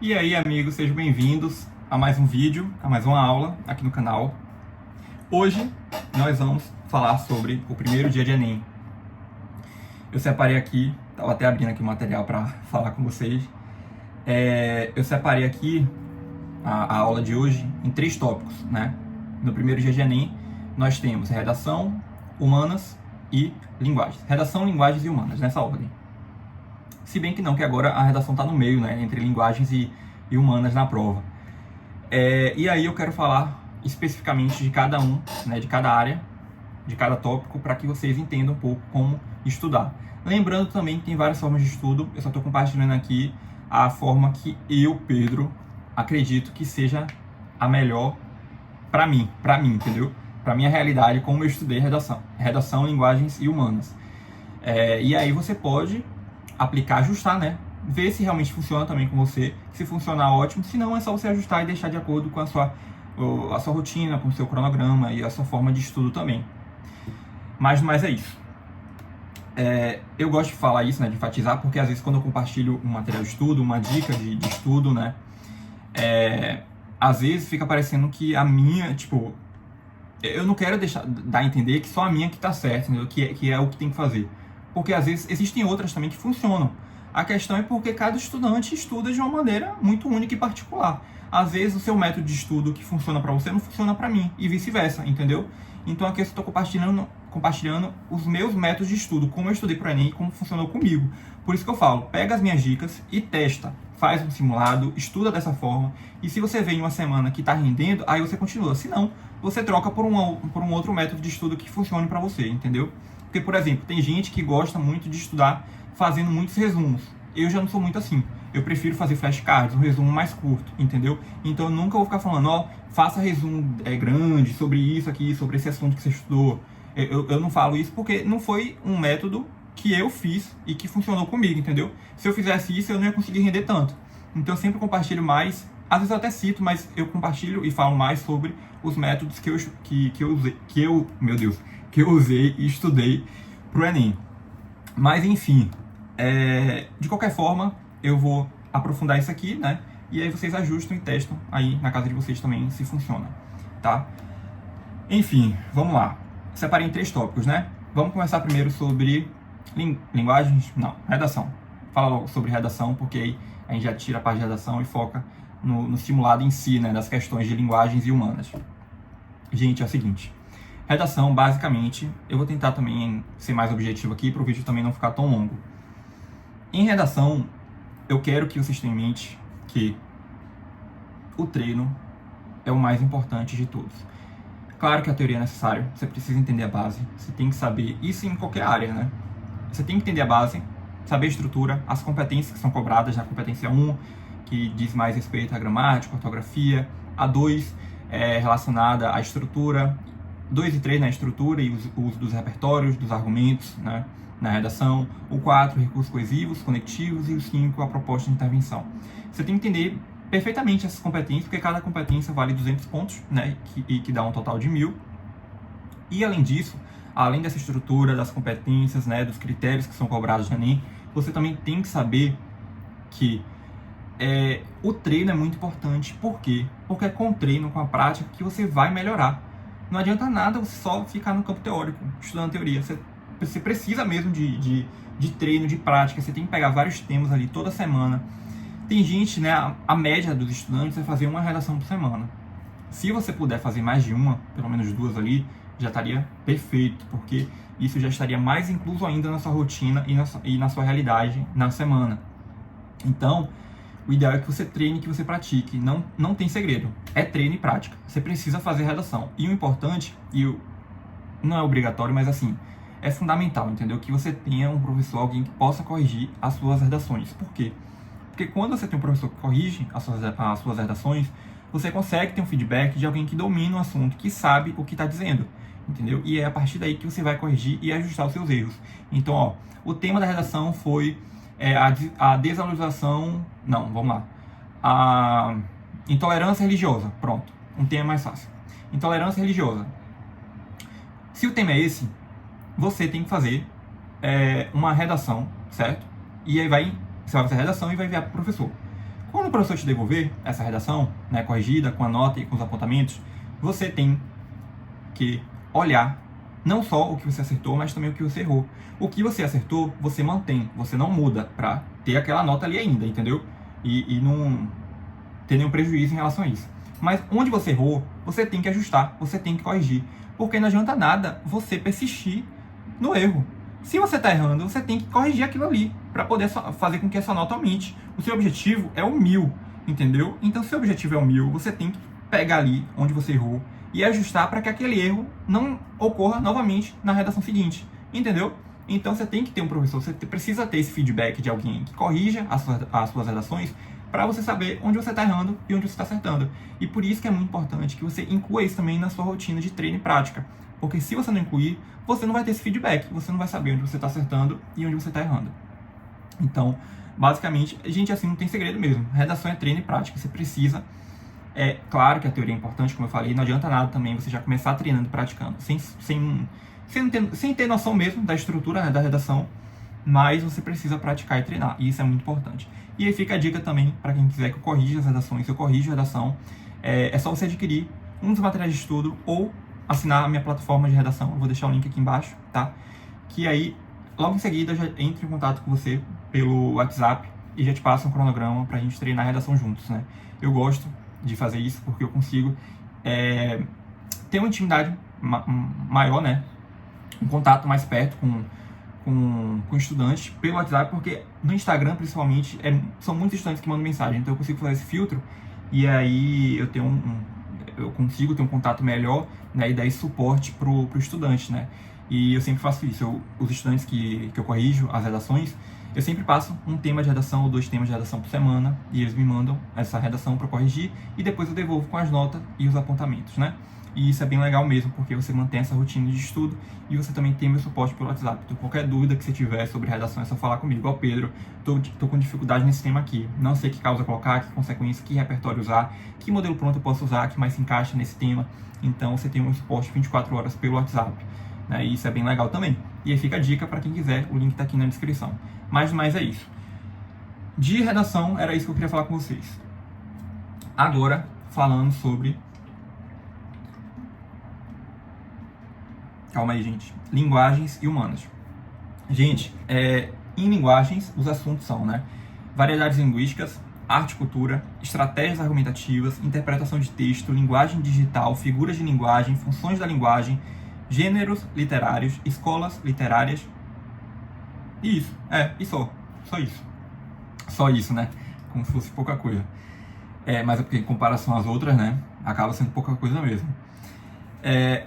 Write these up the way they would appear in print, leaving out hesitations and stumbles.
E aí, amigos, sejam bem-vindos a mais um vídeo, a mais uma aula aqui no canal. Hoje nós vamos falar sobre o primeiro dia de Enem. Eu separei aqui, estava até abrindo aqui o material para falar com vocês. Eu separei aqui a aula de hoje em 3 tópicos, né? No primeiro dia de Enem, nós temos redação, humanas e linguagens. Redação, linguagens e humanas, nessa ordem. Se bem que não, que agora a redação está no meio, né? Entre linguagens e humanas na prova. E aí eu quero falar especificamente de cada um, né? De cada área, de cada tópico, para que vocês entendam um pouco como estudar. Lembrando também que tem várias formas de estudo, eu só estou compartilhando aqui a forma que eu, Pedro, acredito que seja a melhor para mim, entendeu? Para minha realidade, como eu estudei redação, linguagens e humanas. E aí você pode aplicar, ajustar, né? Ver se realmente funciona também com você. Se funcionar, ótimo. Se não, é só você ajustar e deixar de acordo com a sua rotina, com o seu cronograma e a sua forma de estudo também. Mas é isso. Eu gosto de falar isso, né? De enfatizar, porque às vezes quando eu compartilho um material de estudo, uma dica de estudo, né? Às vezes fica parecendo que a minha, tipo... Eu não quero dar a entender que só a minha que tá certa, entendeu? Que é o que tem que fazer. Porque às vezes existem outras também que funcionam. A questão é porque cada estudante estuda de uma maneira muito única e particular. Às vezes o seu método de estudo que funciona para você não funciona para mim, e vice-versa, entendeu? Então aqui eu estou compartilhando os meus métodos de estudo, como eu estudei para o Enem e como funcionou comigo. Por isso que eu falo, pega as minhas dicas e testa. Faz um simulado, estuda dessa forma, e se você vê em uma semana que está rendendo, aí você continua. Se não, você troca por um outro método de estudo que funcione para você, entendeu? Porque, por exemplo, tem gente que gosta muito de estudar fazendo muitos resumos. Eu já não sou muito assim. Eu prefiro fazer flashcards, um resumo mais curto, entendeu? Então eu nunca vou ficar falando, faça resumo grande sobre isso aqui, sobre esse assunto que você estudou. Eu não falo isso porque não foi um método que eu fiz e que funcionou comigo, entendeu? Se eu fizesse isso, eu não ia conseguir render tanto. Então eu sempre compartilho mais, às vezes eu até cito, mas eu compartilho e falo mais sobre os métodos que eu usei e estudei pro Enem. Mas enfim, de qualquer forma, eu vou aprofundar isso aqui, né? E aí vocês ajustam e testam aí na casa de vocês também se funciona, tá? Enfim, vamos lá. Separei em 3 tópicos, né? Vamos começar primeiro sobre redação. Fala logo sobre redação, porque aí a gente já tira a parte de redação e foca no simulado em si, né? Das questões de linguagens e humanas. Gente, é o seguinte. Redação, basicamente, eu vou tentar também ser mais objetivo aqui para o vídeo também não ficar tão longo. Em redação, eu quero que vocês tenham em mente que o treino é o mais importante de todos. Claro que a teoria é necessária, você precisa entender a base, você tem que saber, isso em qualquer área, né? Você tem que entender a base, saber a estrutura, as competências que são cobradas na competência 1, que diz mais respeito à gramática, ortografia, a 2 é relacionada à estrutura, 2 e 3 na estrutura e o uso dos repertórios, dos argumentos, né, na redação. O 4, recursos coesivos, conectivos. E o 5, a proposta de intervenção. Você tem que entender perfeitamente essas competências, porque cada competência vale 200 pontos, né, que dá um total de 1000. E além disso, além dessa estrutura, das competências, né, dos critérios que são cobrados no Enem, você também tem que saber que o treino é muito importante. Por quê? Porque é com o treino, com a prática, que você vai melhorar. Não adianta nada você só ficar no campo teórico, estudando teoria. Você precisa mesmo de treino, de prática. Você tem que pegar vários temas ali toda semana. Tem gente, né, a média dos estudantes é fazer uma redação por semana. Se você puder fazer mais de uma, pelo menos 2 ali, já estaria perfeito, porque isso já estaria mais incluso ainda na sua rotina e na sua realidade na semana. Então, o ideal é que você treine, que você pratique. Não tem segredo. É treino e prática. Você precisa fazer redação. E o importante, não é obrigatório, mas assim, é fundamental, entendeu? Que você tenha um professor, alguém que possa corrigir as suas redações. Por quê? Porque quando você tem um professor que corrige as suas redações, você consegue ter um feedback de alguém que domina o assunto, que sabe o que está dizendo, entendeu? E é a partir daí que você vai corrigir e ajustar os seus erros. Então, o tema da redação foi a desvalorização... Não, vamos lá. A intolerância religiosa. Pronto. Um tema mais fácil. Intolerância religiosa. Se o tema é esse, você tem que fazer uma redação, certo? E aí você vai fazer a redação e vai enviar para o professor. Quando o professor te devolver essa redação, né, corrigida, com a nota e com os apontamentos, você tem que olhar não só o que você acertou, mas também o que você errou. O que você acertou, você mantém, você não muda para ter aquela nota ali ainda, entendeu? E não ter nenhum prejuízo em relação a isso. Mas onde você errou, você tem que ajustar, você tem que corrigir. Porque não adianta nada você persistir no erro. Se você está errando, você tem que corrigir aquilo ali para poder fazer com que essa nota aumente. O seu objetivo é o 1000, entendeu? Então, se o seu objetivo é o 1000, você tem que pegar ali onde você errou e ajustar para que aquele erro não ocorra novamente na redação seguinte, entendeu? Então, você tem que ter um professor, você precisa ter esse feedback de alguém que corrija as suas redações para você saber onde você está errando e onde você está acertando. E por isso que é muito importante que você inclua isso também na sua rotina de treino e prática. Porque se você não incluir, você não vai ter esse feedback, você não vai saber onde você está acertando e onde você está errando. Então, basicamente, gente, assim, não tem segredo mesmo. Redação é treino e prática, você precisa. É claro que a teoria é importante, como eu falei, não adianta nada também você já começar treinando e praticando, sem ter noção mesmo da estrutura, né, da redação, mas você precisa praticar e treinar, e isso é muito importante. E aí fica a dica também para quem quiser que eu corrija as redações, eu corrijo a redação, é só você adquirir um dos materiais de estudo ou assinar a minha plataforma de redação, eu vou deixar o link aqui embaixo, tá? Que aí, logo em seguida, eu já entro em contato com você pelo WhatsApp e já te passo um cronograma pra gente treinar a redação juntos, né? Eu gosto de fazer isso porque eu consigo ter uma intimidade maior, né? Um contato mais perto com estudantes pelo WhatsApp, porque no Instagram, principalmente, são muitos estudantes que mandam mensagem, então eu consigo fazer esse filtro e aí eu tenho eu consigo ter um contato melhor, né, e dar esse suporte pro estudante, né? E eu sempre faço isso. Os estudantes que eu corrijo as redações, eu sempre passo um tema de redação ou 2 temas de redação por semana e eles me mandam essa redação para corrigir e depois eu devolvo com as notas e os apontamentos, né? E isso é bem legal mesmo, porque você mantém essa rotina de estudo e você também tem meu suporte pelo WhatsApp. Então, qualquer dúvida que você tiver sobre redação é só falar comigo. Ó, Pedro, tô com dificuldade nesse tema aqui. Não sei que causa colocar, que consequência, que repertório usar, que modelo pronto eu posso usar, que mais se encaixa nesse tema. Então, você tem um suporte 24 horas pelo WhatsApp. Né? E isso é bem legal também. E aí fica a dica para quem quiser, o link tá aqui na descrição. Mas é isso. De redação, era isso que eu queria falar com vocês. Agora, falando sobre... Calma aí, gente. Linguagens e humanas. Gente, em linguagens, os assuntos são, né? Variedades linguísticas, arte e cultura, estratégias argumentativas, interpretação de texto, linguagem digital, figuras de linguagem, funções da linguagem, gêneros literários, escolas literárias. E isso. E só isso. Só isso, né? Como se fosse pouca coisa. Mas é porque em comparação às outras, né? Acaba sendo pouca coisa mesmo.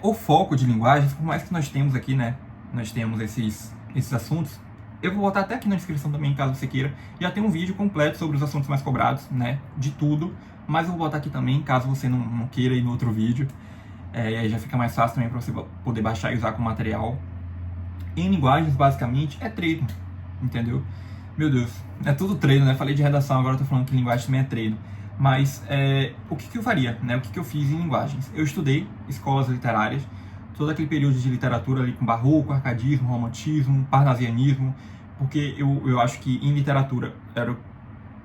O foco de linguagens, por mais que nós temos aqui, né? Nós temos esses assuntos. Eu vou botar até aqui na descrição também, caso você queira. Já tem um vídeo completo sobre os assuntos mais cobrados, né? De tudo. Mas eu vou botar aqui também, caso você não queira ir no outro vídeo. E aí já fica mais fácil também para você poder baixar e usar como material. Em linguagens, basicamente, é treino. Entendeu? Meu Deus, é tudo treino, né? Falei de redação, agora eu tô falando que linguagem também é treino. Mas o que eu faria, né? O que eu fiz em linguagens? Eu estudei escolas literárias, todo aquele período de literatura ali com barroco, arcadismo, romantismo, parnasianismo, porque eu acho que em literatura,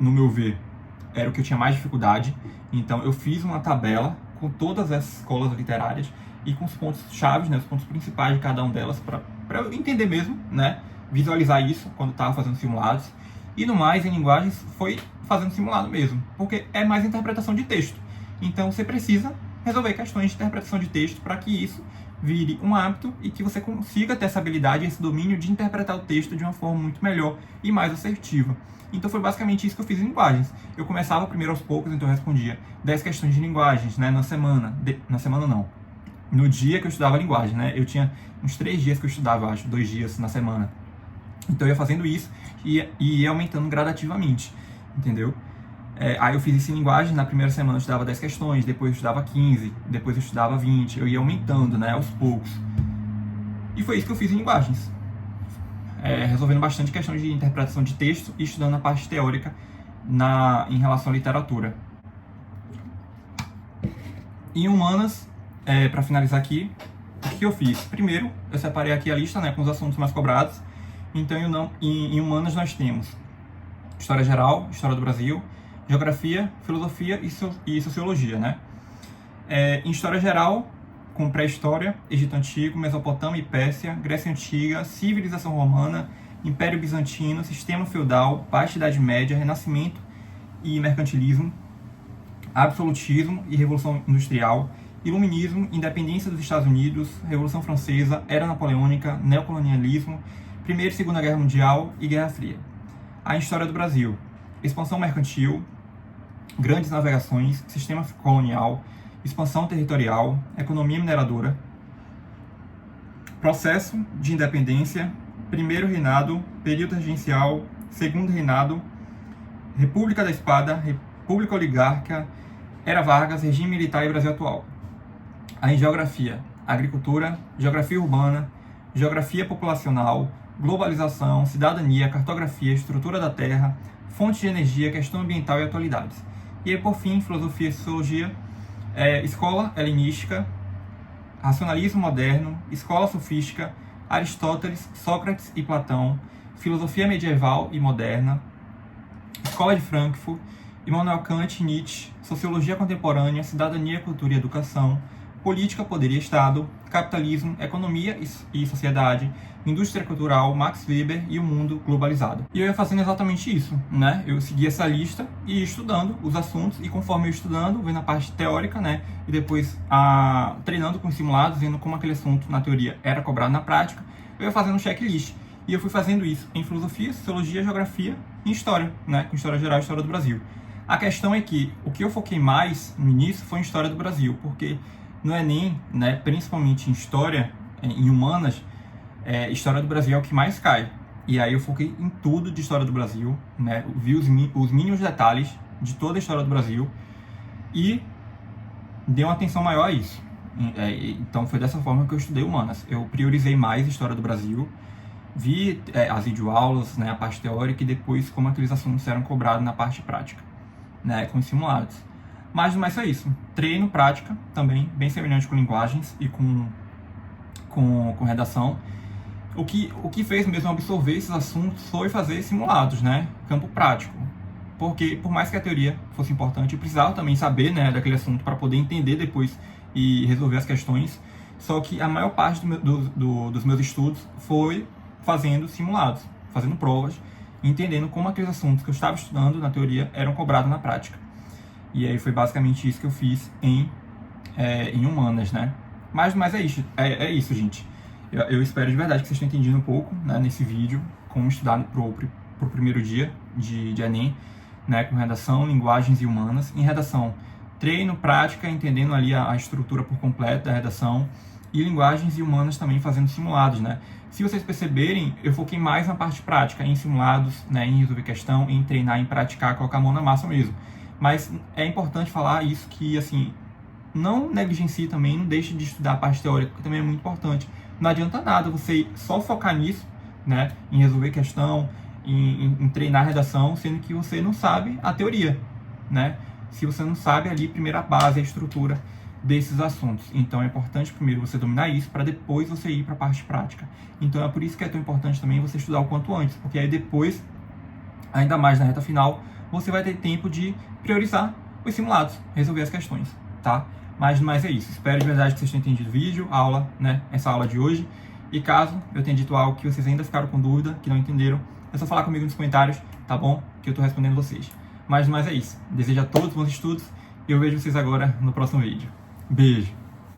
no meu ver, era o que eu tinha mais dificuldade. Então eu fiz uma tabela com todas essas escolas literárias e com os pontos chaves, né? Os pontos principais de cada uma delas, para eu entender mesmo, né? Visualizar isso quando estava fazendo simulados. E no mais, em linguagens, foi fazendo simulado mesmo, porque é mais interpretação de texto. Então você precisa resolver questões de interpretação de texto para que isso vire um hábito e que você consiga ter essa habilidade, esse domínio de interpretar o texto de uma forma muito melhor e mais assertiva. Então foi basicamente isso que eu fiz em linguagens. Eu começava primeiro aos poucos, então eu respondia 10 questões de linguagens, né, na semana. Na semana não. No dia que eu estudava linguagem, né? Eu tinha uns 3 dias que eu estudava, eu acho, 2 dias na semana. Então eu ia fazendo isso e ia aumentando gradativamente, entendeu? Aí eu fiz isso em linguagem, na primeira semana eu estudava 10 questões, depois eu estudava 15, depois eu estudava 20, eu ia aumentando, né, aos poucos. E foi isso que eu fiz em linguagens. Resolvendo bastante questões de interpretação de texto e estudando a parte teórica em relação à literatura. Em humanas, para finalizar aqui, o que eu fiz? Primeiro, eu separei aqui a lista, né, com os assuntos mais cobrados. Então, em humanas nós temos História Geral, História do Brasil, geografia, filosofia e sociologia, né? Em história geral, com pré-história, Egito Antigo, Mesopotâmia e Pérsia, Grécia Antiga, civilização romana, Império Bizantino, sistema feudal, Baixa Idade Média, Renascimento e mercantilismo, absolutismo e Revolução Industrial, Iluminismo, independência dos Estados Unidos, Revolução Francesa, Era Napoleônica, neocolonialismo, Primeira e Segunda Guerra Mundial e Guerra Fria. A história do Brasil: expansão mercantil, grandes navegações, sistema colonial, expansão territorial, economia mineradora, processo de independência, primeiro reinado, período regencial, segundo reinado, República da Espada, República Oligárquica, Era Vargas, regime militar e Brasil atual. Aí, geografia: agricultura, geografia urbana, geografia populacional, globalização, cidadania, cartografia, estrutura da terra, fontes de energia, questão ambiental e atualidades. E aí, por fim, filosofia e sociologia, escola helenística, racionalismo moderno, escola sofística, Aristóteles, Sócrates e Platão, filosofia medieval e moderna, escola de Frankfurt, Immanuel Kant, Nietzsche, sociologia contemporânea, cidadania, cultura e educação, política, poder e Estado, capitalismo, economia e sociedade, indústria cultural, Max Weber e o mundo globalizado. E eu ia fazendo exatamente isso, né? Eu segui essa lista e ia estudando os assuntos, e conforme eu ia estudando, vendo a parte teórica, né? E depois treinando com simulados, vendo como aquele assunto na teoria era cobrado na prática, eu ia fazendo um checklist. E eu fui fazendo isso em filosofia, sociologia, geografia e história, né? Com história geral e história do Brasil. A questão é que o que eu foquei mais no início foi em história do Brasil, porque no Enem, né, principalmente em história, em humanas, história do Brasil é o que mais cai. E aí eu foquei em tudo de história do Brasil, né, vi os mínimos detalhes de toda a história do Brasil e dei uma atenção maior a isso. Então foi dessa forma que eu estudei humanas. Eu priorizei mais história do Brasil, vi as videoaulas, né, a parte teórica, e depois como aqueles assuntos eram cobrados na parte prática, né, com simulados. Mas não é só isso. Treino, prática, também, bem semelhante com linguagens e com redação. O que fez mesmo absorver esses assuntos foi fazer simulados, né? Campo prático. Porque, por mais que a teoria fosse importante, eu precisava também saber, né, daquele assunto para poder entender depois e resolver as questões. Só que a maior parte dos meus estudos foi fazendo simulados, fazendo provas, entendendo como aqueles assuntos que eu estava estudando na teoria eram cobrados na prática. E aí foi basicamente isso que eu fiz em humanas, né? Mas é isso, gente. Eu espero de verdade que vocês tenham entendido um pouco, né, nesse vídeo, como estudar pro primeiro dia de Enem, né, com redação, linguagens e humanas. Em redação, treino, prática, entendendo ali a estrutura por completo da redação, e linguagens e humanas também fazendo simulados, né? Se vocês perceberem, eu foquei mais na parte prática, em simulados, né, em resolver questão, em treinar, em praticar, colocar a mão na massa mesmo. Mas é importante falar isso, que assim, não negligencie também, não deixe de estudar a parte teórica, que também é muito importante. Não adianta nada você só focar nisso, né, em resolver questão, em treinar a redação, sendo que você não sabe a teoria, né? Se você não sabe ali, primeiro a base, a estrutura desses assuntos. Então é importante primeiro você dominar isso, para depois você ir para a parte prática. Então é por isso que é tão importante também você estudar o quanto antes, porque aí depois, ainda mais na reta final, você vai ter tempo de priorizar os simulados, resolver as questões, tá? Mas é isso. Espero de verdade que vocês tenham entendido o vídeo, a aula, né? Essa aula de hoje. E caso eu tenha dito algo que vocês ainda ficaram com dúvida, que não entenderam, é só falar comigo nos comentários, tá bom? Que eu tô respondendo vocês. Mas é isso. Desejo a todos bons estudos e eu vejo vocês agora no próximo vídeo. Beijo!